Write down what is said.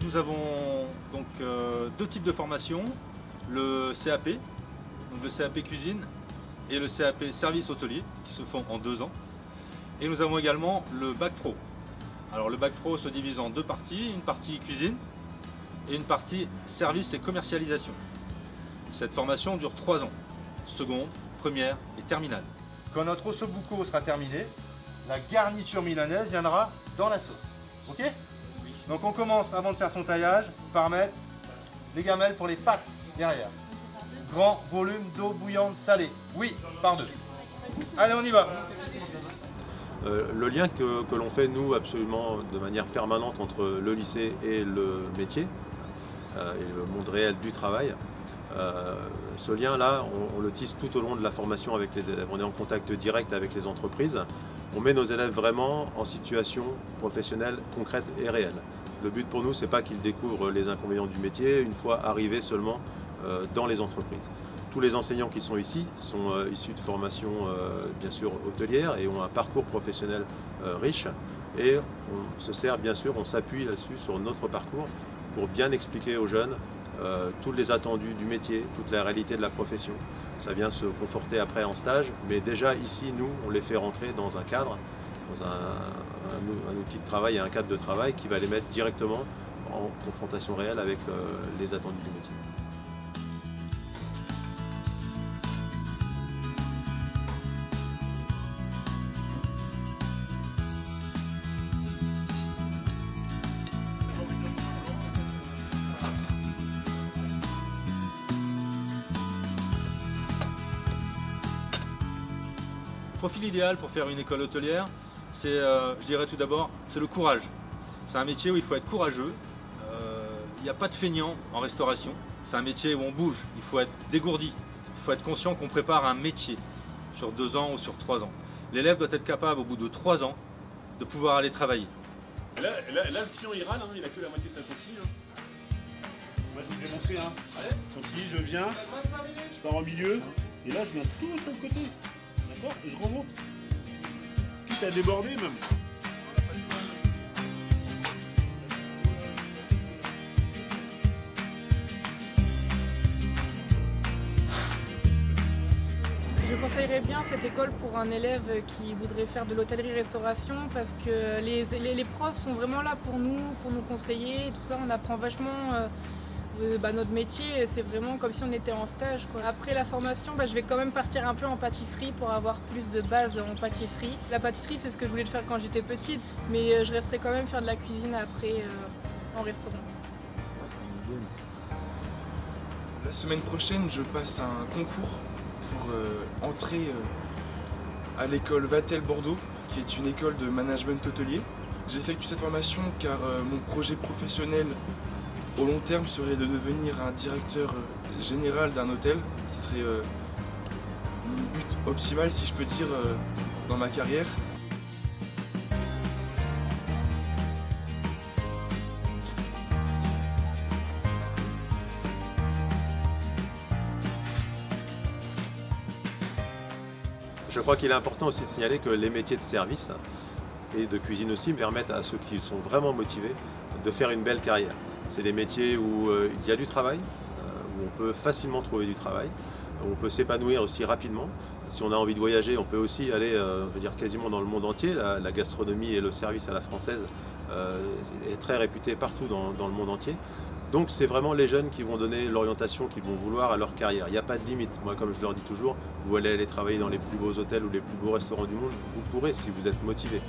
Nous avons donc deux types de formations, le CAP, donc le CAP cuisine et le CAP service hôtelier qui se font en 2 ans. Et nous avons également le bac pro. Alors le bac pro se divise en deux parties, une partie cuisine et une partie service et commercialisation. Cette formation dure 3 ans, seconde, première et terminale. Quand notre ossobuco sera terminé, la garniture milanaise viendra dans la sauce. Ok ? Donc on commence, avant de faire son taillage, par mettre les gamelles pour les pâtes derrière. Grand volume d'eau bouillante salée. Oui, par 2. Allez, on y va. Le lien que l'on fait, nous, absolument de manière permanente entre le lycée et le métier, et le monde réel du travail, ce lien-là, on le tisse tout au long de la formation avec les élèves. On est en contact direct avec les entreprises. On met nos élèves vraiment en situation professionnelle concrète et réelle. Le but pour nous, c'est pas qu'ils découvrent les inconvénients du métier une fois arrivés seulement dans les entreprises. Tous les enseignants qui sont ici sont issus de formations bien sûr hôtelières et ont un parcours professionnel riche. Et on se sert bien sûr, on s'appuie là-dessus sur notre parcours pour bien expliquer aux jeunes tous les attendus du métier, toute la réalité de la profession. Ça vient se conforter après en stage, mais déjà ici, nous, on les fait rentrer dans un cadre, dans un outil de travail et un cadre de travail qui va les mettre directement en confrontation réelle avec les attendus du métier. Le profil idéal pour faire une école hôtelière, c'est, je dirais tout d'abord, c'est le courage. C'est un métier où il faut être courageux. Il n'y a pas de feignant en restauration. C'est un métier où on bouge. Il faut être dégourdi. Il faut être conscient qu'on prépare un métier sur 2 ans ou sur 3 ans. L'élève doit être capable, au bout de 3 ans, de pouvoir aller travailler. Là, le client il râle, hein, il a que la moitié de sa chantilly. Hein. Moi je vous ai montré, hein. Chantilly, je viens, je pars au milieu, et là je viens tout sur le côté. D'accord ? Et je remonte. Quitte à déborder même. Je conseillerais bien cette école pour un élève qui voudrait faire de l'hôtellerie-restauration parce que les profs sont vraiment là pour nous conseiller. Tout ça, on apprend vachement notre métier. C'est vraiment comme si on était en stage, quoi. Après la formation, je vais quand même partir un peu en pâtisserie pour avoir plus de base en pâtisserie. La pâtisserie, c'est ce que je voulais faire quand j'étais petite, mais je resterai quand même faire de la cuisine après en restaurant. La semaine prochaine, je passe un concours pour entrer à l'école Vatel Bordeaux, qui est une école de management hôtelier. J'effectue cette formation car mon projet professionnel au long terme serait de devenir un directeur général d'un hôtel. Ce serait mon but optimal, si je peux dire, dans ma carrière. Je crois qu'il est important aussi de signaler que les métiers de service et de cuisine aussi permettent à ceux qui sont vraiment motivés de faire une belle carrière. C'est des métiers où il y a du travail, où on peut facilement trouver du travail, où on peut s'épanouir aussi rapidement. Si on a envie de voyager, on peut aussi aller on va dire quasiment dans le monde entier. La gastronomie et le service à la française est très réputé partout dans le monde entier. Donc c'est vraiment les jeunes qui vont donner l'orientation qu'ils vont vouloir à leur carrière. Il n'y a pas de limite. Moi, comme je leur dis toujours, vous allez aller travailler dans les plus beaux hôtels ou les plus beaux restaurants du monde, vous pourrez si vous êtes motivé.